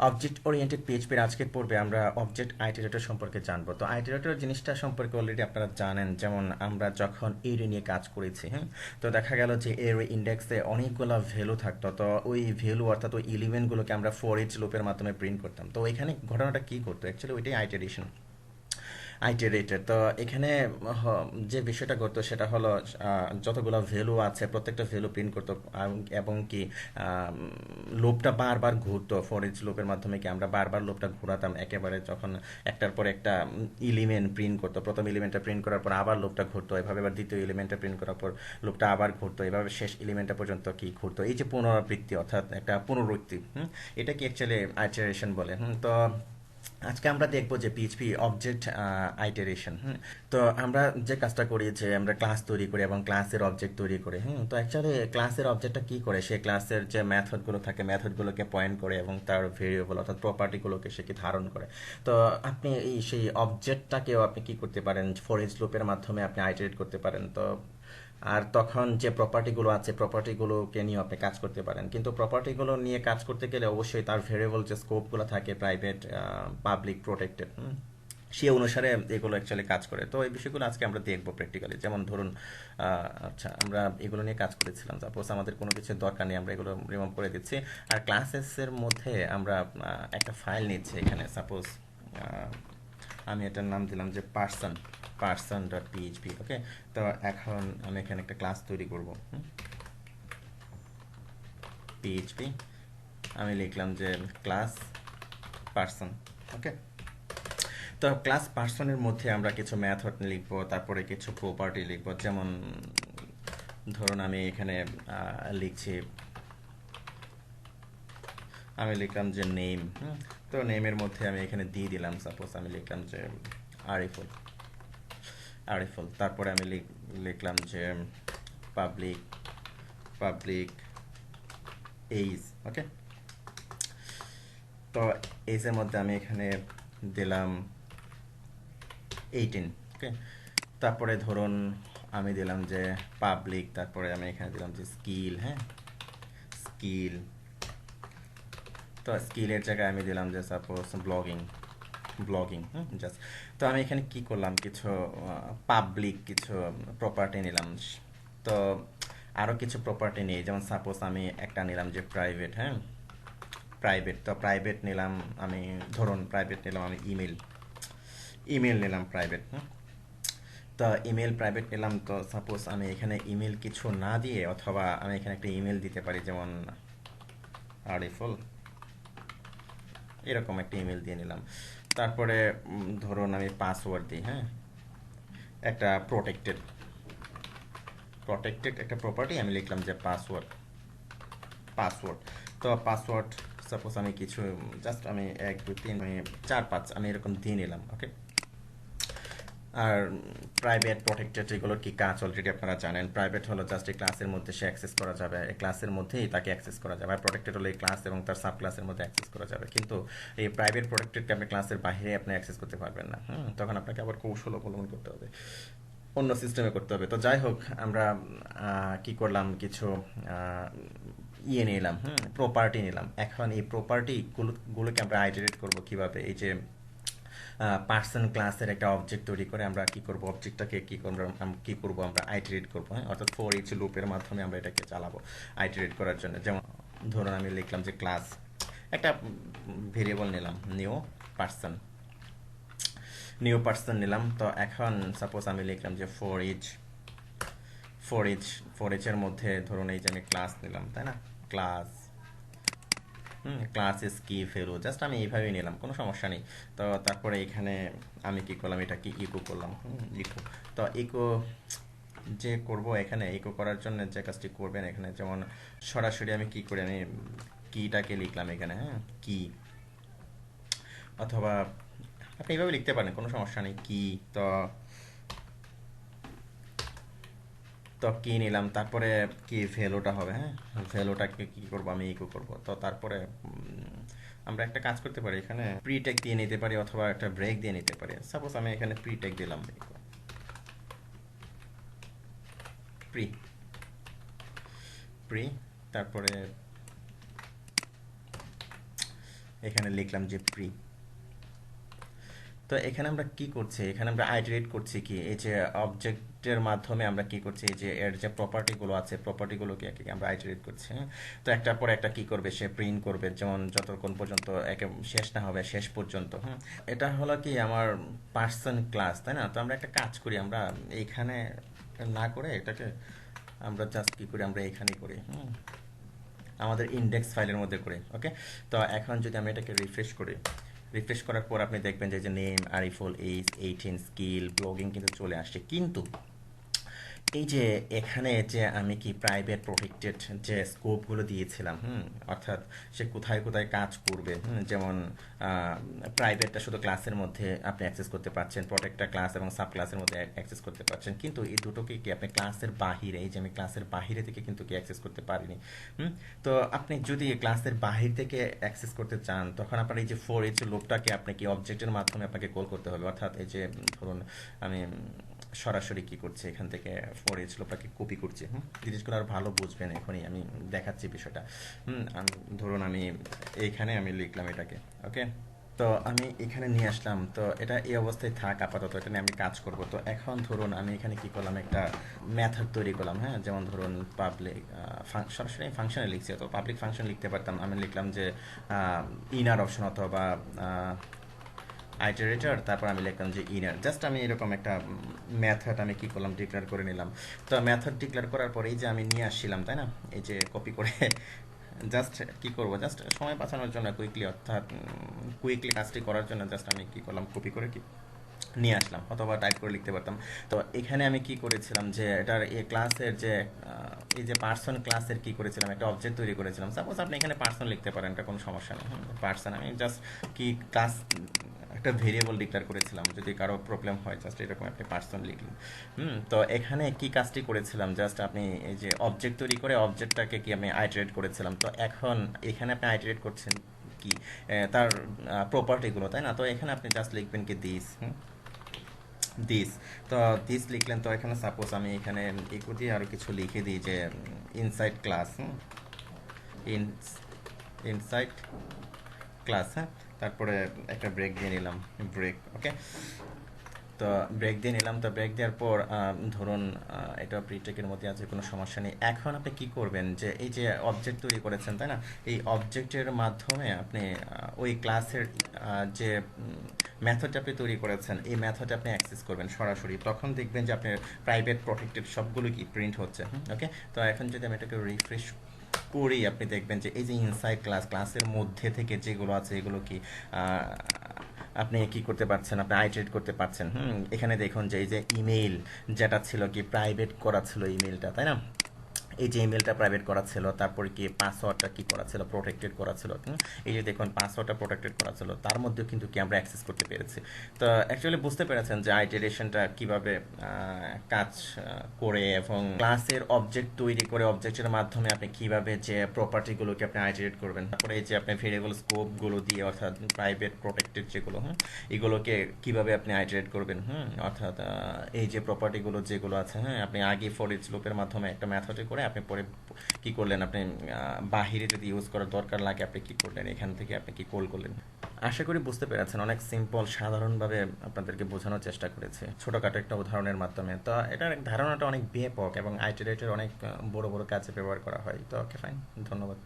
Object oriented পিএইচপির আজকের পর্বে আমরা অবজেক্ট আইটারেটর সম্পর্কে জানবো। তো আইটারেটর জিনিসটা সম্পর্কে অলরেডি আপনারা জানেন, যেমন আমরা যখন এরে নিয়ে কাজ করেছি, হ্যাঁ, তো দেখা গেল যে এর ইন্ডেক্সে অনেকগুলো ভ্যালু থাকতো। তো ওই ভ্যালু অর্থাৎ ওই এলিমেন্টগুলোকে আমরা ফর ইচ লুপের মাধ্যমে প্রিন্ট করতাম। তো এখানে ঘটনাটা কী করতো, অ্যাকচুয়ালি ওইটাই আইটারেশন, আইটারেটেড। তো এখানে যে বিষয়টা করতো সেটা হলো যতগুলো ভ্যালু আছে প্রত্যেকটা ভ্যালু প্রিন্ট করতো, এবং কি লুপটা বারবার ঘুরতো। ফর ইচ লুপের মাধ্যমে কি আমরা বারবার লুপটা ঘোরাতাম একেবারে, যখন একটার পর একটা এলিমেন্ট প্রিন্ট করতো, প্রথম এলিমেন্টটা প্রিন্ট করার পর আবার লুপটা ঘুরতো, এভাবে আবার দ্বিতীয় এলিমেন্টটা প্রিন্ট করার পর লুপটা আবার ঘুরতো, এভাবে শেষ এলিমেন্টটা পর্যন্ত কি ঘুরতো। এই যে পুনরাবৃত্তি অর্থাৎ একটা পুনরুক্তি, এটা কি অ্যাকচুয়ালি আইটারেশন বলে। তো আজকে আমরা দেখবো যে পিএইচপি অবজেক্ট আইটারেশন। তো আমরা যে কাজটা করি যে আমরা ক্লাস তৈরি করি এবং ক্লাসের অবজেক্ট তৈরি করি। তো অ্যাকচুয়ালি ক্লাসের অবজেক্টটা কি করে, সে ক্লাসের যে মেথডগুলো থাকে মেথডগুলোকে পয়েন্ট করে এবং তার ভেরিয়েবল অর্থাৎ প্রপার্টিগুলোকে সে কি ধারণ করে। তো আপনি এই সেই অবজেক্টটাকেও আপনি কি করতে পারেন, ফর ইচ লুপের মাধ্যমে আপনি আইটারেট করতে পারেন। তো আর তখন যে প্রপার্টিগুলো আছে প্রপার্টিগুলোকে নিয়ে আপনি কাজ করতে পারেন, কিন্তু প্রপার্টিগুলো নিয়ে কাজ করতে গেলে অবশ্যই তার ভেরিয়েবল যে স্কোপগুলো থাকে, প্রাইভেট, পাবলিক, প্রোটেক্টেড, সে অনুসারে এগুলো অ্যাকচুয়ালি কাজ করে। তো এই বিষয়গুলো আজকে আমরা দেখবো প্র্যাকটিক্যালি। যেমন ধরুন, আচ্ছা, আমরা এগুলো নিয়ে কাজ করেছিলাম, সাপোজ আমাদের কোনো কিছুর দরকার নেই, আমরা এগুলো রিমুভ করে দিচ্ছি। আর ক্লাসেসের মধ্যে আমরা একটা ফাইল নিচ্ছি এখানে, সাপোজ আমি এটার নাম দিলাম যে পার্সন ডট পিএইচপি। ওকে, তো এখন আমি এখানে একটা ক্লাস তৈরি করব, পিএইচপি। আমি লিখলাম যে ক্লাস পার্সন। ওকে, তো ক্লাস পার্সনের মধ্যে আমরা কিছু মেথড লিখবো, তারপরে কিছু প্রপার্টি লিখবো। যেমন ধরুন আমি এখানে লিখছি, আমি লিখলাম যে নেম। তো নেমের মধ্যে আমি এখানে দিয়ে দিলাম, সাপোজ আমি লিখলাম যে আরিফুল। তারপরে আমি লিখলাম যে পাবলিক পাবলিক এইজ। ওকে, তো এইজের মধ্যে আমি এখানে দিলাম 18। ওকে, তারপরে ধরুন আমি দিলাম যে পাবলিক, তারপরে আমি এখানে দিলাম যে স্কিল। হ্যাঁ, স্কিল। তো স্কিলের জায়গায় আমি দিলাম যে সাপোজ ব্লগিং। Blogging just. তো আমি এখানে কি করলাম, কিছু পাবলিক কিছু প্রপার্টি নিলাম। তো আরও কিছু প্রপার্টি নিই, যেমন সাপোজ আমি একটা নিলাম যে প্রাইভেট। হ্যাঁ, প্রাইভেট। তো প্রাইভেট নিলাম আমি, ধরুন প্রাইভেট নিলাম আমি ইমেল, ইমেল নিলাম প্রাইভেট। তো ইমেল প্রাইভেট নিলাম। তো সাপোজ আমি এখানে ইমেল কিছু না দিয়ে, অথবা আমি এখানে একটা ইমেল দিতে পারি, যেমন আরিফুল, এরকম একটা ইমেল দিয়ে নিলাম। তারপরে ধরুন আমি পাসওয়ার্ড দিই। হ্যাঁ, একটা প্রোটেক্টেড প্রোটেক্টেড একটা প্রপার্টি আমি লিখলাম যে পাসওয়ার্ড। পাসওয়ার্ড। তো পাসওয়ার্ড সাপোজ আমি কিছু জাস্ট আমি 1 2 3 আমি 4 5 আমি এরকম দিয়ে নিলাম। ওকে, আর প্রাইভেট প্রোটেক্টেড এগুলোর কি কাজ অলরেডি আপনারা জানেন। প্রাইভেট হলো জাস্ট এই ক্লাসের মধ্যে সে অ্যাক্সেস করা যাবে, এই ক্লাসের মধ্যেই তাকে অ্যাক্সেস করা যাবে। আর প্রোটেক্টেড হলো এই ক্লাস এবং তার সাব ক্লাসের মধ্যে অ্যাক্সেস করা যাবে। কিন্তু এই প্রাইভেট প্রোটেক্টেডকে আপনি ক্লাসের বাইরে আপনি অ্যাক্সেস করতে পারবেন না। তখন আপনাকে আবার কৌশল অবলম্বন করতে হবে, অন্য সিস্টেমে করতে হবে। তো যাই হোক, আমরা কি করলাম, কিছু ইয়ে নিলাম, প্রপার্টি নিলাম। এখন এই প্রপার্টিগুলোকে আমরা আইটারেট করব কিভাবে, এই যে পার্সন ক্লাসের একটা অবজেক্ট তৈরি করে আমরা কি করব, অবজেক্টটাকে কি করব আমরা আইটারেট করব। হ্যাঁ, অর্থাৎ ফর ইচ লুপের মাধ্যমে আমরা এটাকে চালাবো আইটারেট করার জন্য। যেমন ধরুন আমি লিখলাম যে ক্লাস, একটা ভেরিয়েবল নিলাম নিউ পার্সন নিলাম। তো এখন সাপোজ আমি লিখলাম যে ফর ইচ এর মধ্যে ধরুন এই যে আমি ক্লাস নিলাম, তাই না, ক্লাস ক্লাস ইজ কি ভ্যালু, জাস্ট আমি এইভাবেই নিলাম, কোনো সমস্যা নেই। তো তারপরে এখানে আমি কি করলাম, এটা কি ইকো করলাম, ইকো। তো ইকো যে করব, এখানে ইকো করার জন্য যে কাজটি করবেন এখানে, যেমন সরাসরি আমি কি করি, আমি কিটাকে লিখলাম এখানে। হ্যাঁ, কি, অথবা আপনি এইভাবে লিখতে পারেন, কোনো সমস্যা নেই, কি। তো তো কি নিলাম, তারপরে কি ভ্যালুটা হবে। হ্যাঁ, ভ্যালুটাকে কি করব, আমি ইকো করব। তো তারপরে আমরা একটা কাজ করতে পারি, এখানে প্রি ট্যাগ দিয়ে নিতে পারি অথবা একটা ব্রেক দিয়ে নিতে পারি। সাপোজ আমি এখানে প্রি ট্যাগ দিলাম, প্রি প্রি তারপরে এখানে লিখলাম যে প্রি। তো এখানে আমরা কি করছি, এখানে আমরা আইটারেট করছি কি, এই যে অবজেক্টের মাধ্যমে আমরা কি করছি, এই যে এর যে প্রপার্টিগুলো আছে প্রপার্টিগুলোকে কি আমরা আইটারেট করছি, হ্যাঁ? তো একটার পর একটা কি করবে, সে প্রিন্ট করবে, যেমন যতক্ষণ পর্যন্ত একে শেষ না হবে, শেষ পর্যন্ত, হ্যাঁ। এটা হলো কি আমার পার্সন ক্লাস, তাই না? তো আমরা একটা কাজ করি, আমরা এইখানে না করে এটাকে আমরা জাস্ট কি করি, আমরা এখানেই করি, হুম, আমাদের ইন্ডেক্স ফাইলের মধ্যে করে, ওকে। তো এখন যদি আমি এটাকে রিফ্রেশ করি, রিফ্রেশ করার পর আপনি দেখবেন যে name, Ariful, age, 18, skill, blogging কিন্তু চলে আসছে। কিন্তু এই যে এখানে যে আমি কি প্রাইভেট প্রোটেক্টেড যে স্কোপগুলো দিয়েছিলাম, হুম, অর্থাৎ সে কোথায় কোথায় কাজ করবে, হুম, যেমন প্রাইভেটটা শুধু ক্লাসের মধ্যে আপনি অ্যাক্সেস করতে পারছেন, প্রোটেক্টটা ক্লাস এবং সাব ক্লাসের মধ্যে অ্যাক্সেস করতে পারছেন, কিন্তু এই দুটোকে কি আপনি ক্লাসের বাহিরে, এই যে আমি ক্লাসের বাহিরে থেকে কিন্তু কি অ্যাক্সেস করতে পারিনি, হুম। তো আপনি যদি ক্লাসের বাহির থেকে অ্যাক্সেস করতে চান, তখন আপনার এই যে ফর এইচ লুপটাকে আপনি কি অবজেক্টের মাধ্যমে আপনাকে কল করতে হবে, অর্থাৎ এই যে ধরুন আমি সরাসরি কি করছি, এখান থেকে ফর এইচ লুপটাকে কপি করছি, হুম। জিনিসগুলো আর ভালো বুঝবেন, এখনই আমি দেখাচ্ছি বিষয়টা, হুম। ধরুন আমি এইখানে আমি লিখলাম এটাকে, ওকে। তো আমি এখানে নিয়ে আসলাম, তো এটা এই অবস্থায় থাক আপাতত, এটা নিয়ে আমি কাজ করব। তো এখন ধরুন আমি এখানে কি করলাম, একটা মেথড তৈরি করলাম, হ্যাঁ, যেমন ধরুন পাবলিক, সরাসরি ফাংশনে লিখছি, তো পাবলিক ফাংশন লিখতে পারতাম, আমি লিখলাম যে ইনার অপশন অথবা আইটারেটর, তারপর আমি লিখলাম যে ইনার, জাস্ট আমি এরকম একটা মেথড আমি কি করলাম, ডিক্লেয়ার করে নিলাম। তো মেথড ডিক্লেয়ার করার পরে এই যে আমি নিয়ে আসছিলাম, তাই না, এই যে কপি করে জাস্ট কি করব, জাস্ট সময় বাঁচানোর জন্য কুইকলি, অর্থাৎ কুইকলি কাজটি করার জন্য জাস্ট আমি কি করলাম, কপি করে কি নিয়ে আসলাম, অথবা টাইপ করে লিখতে পারতাম। তো এখানে আমি কি করেছিলাম, যে এটার এই ক্লাসের যে এই যে পার্সন ক্লাসের কি করেছিলাম, একটা অবজেক্ট তৈরি করেছিলাম। সাপোজ আপনি এখানে পার্সন লিখতে পারেন, এটা কোনো সমস্যা নেই, পার্সন আমি জাস্ট কি ক্লাস একটা ভেরিয়েবল ডিক্লেয়ার করেছিলাম, যদি কারো প্রবলেম হয় জাস্ট এরকম আপনি পার্সন লিখলেন, তো এখানে কি কাজটি করেছিলাম, জাস্ট আপনি এই যে অবজেক্ট তৈরি করে অবজেক্টটাকে কি আমি আইটারেট করেছিলাম। তো এখন এখানে আপনি আইটারেট করছেন কি তার প্রপার্টিগুলো, তাই না? তো এখানে আপনি জাস্ট লিখবেন কি দিস, দিস। তো দিস লিখলেন, তো এখানে সাপোজ আমি এখানে ইকো দিয়ে আরও কিছু লিখে দিই যে ইনসাইড ক্লাস, ইনসাইড ক্লাস, হ্যাঁ। তারপরে একটা ব্রেক দিয়ে নিলাম, ব্রেক, ওকে। তো ব্রেক দিয়ে নিলাম, তো ব্রেক দেওয়ার পর ধরুন এটা প্রিটেকের মধ্যে আছে, কোনো সমস্যা নেই। এখন আপনি কি করবেন, যে এই যে অবজেক্ট তৈরি করেছেন, তাই না, এই অবজেক্টের মাধ্যমে আপনি ওই ক্লাসের যে মেথডটা আপনি তৈরি করেছেন, এই মেথডটা আপনি অ্যাক্সেস করবেন সরাসরি, তখন দেখবেন যে আপনার প্রাইভেট প্রোটেক্টেড সবগুলো কি প্রিন্ট হচ্ছে, ওকে। তো এখন যদি আমি এটাকে রিফ্রেশ করি, আপনি দেখবেন যে এই যে ইনসাইড ক্লাস, ক্লাসের মধ্যে থেকে যেগুলো আছে এগুলো কি আপনি কি করতে পারছেন, আপনি আইটারেট করতে পারছেন, এখানে দেখুন যে এই যে ইমেইল যেটা ছিল কি প্রাইভেট করা ছিল ইমেইলটা, তাই না, এই যে ইমেলটা প্রাইভেট করা ছিল, তারপরে কি পাসওয়ার্ডটা কি করা ছিল, প্রোটেক্টেড করা ছিল, এই যে দেখুন পাসওয়ার্ডটা প্রোটেক্টেড করা ছিল, তার মধ্যেও কিন্তু কি আমরা অ্যাক্সেস করতে পেরেছি। তো অ্যাকচুয়ালি বুঝতে পেরেছেন যে আইটারেশনটা কিভাবে কাজ করে, এবং ক্লাসের অবজেক্ট তৈরি করে অবজেক্টের মাধ্যমে আপনি কিভাবে যে প্রপার্টিগুলোকে আপনি আইটারেট করবেন, তারপরে এই যে আপনি ভেরিয়েবল স্কোপগুলো দিয়ে, অর্থাৎ প্রাইভেট প্রোটেক্টেড যেগুলো, এগুলোকে কিভাবে আপনি আইটারেট করবেন, অর্থাৎ এই যে প্রপার্টিগুলো যেগুলো আছে, আপনি আগে ফর ইচ লুপের মাধ্যমে একটা মেথডে করে আপনি পরে কি করলেন, আপনি বাহিরে যদি ইউজ করার দরকার লাগে আপনি কি করলেন, এখান থেকে আপনি কি কল করলেন। আশা করি বুঝতে পেরেছেন, অনেক সিম্পল সাধারণভাবে আপনাদেরকে বোঝানোর চেষ্টা করেছি ছোটখাটো একটা উদাহরণের মাধ্যমে। তো এটার ধারণাটা অনেক ব্যাপক এবং আইটারেটের অনেক বড় বড় কাজে ব্যবহার করা হয়। তো ওকে, ফাইন, ধন্যবাদ।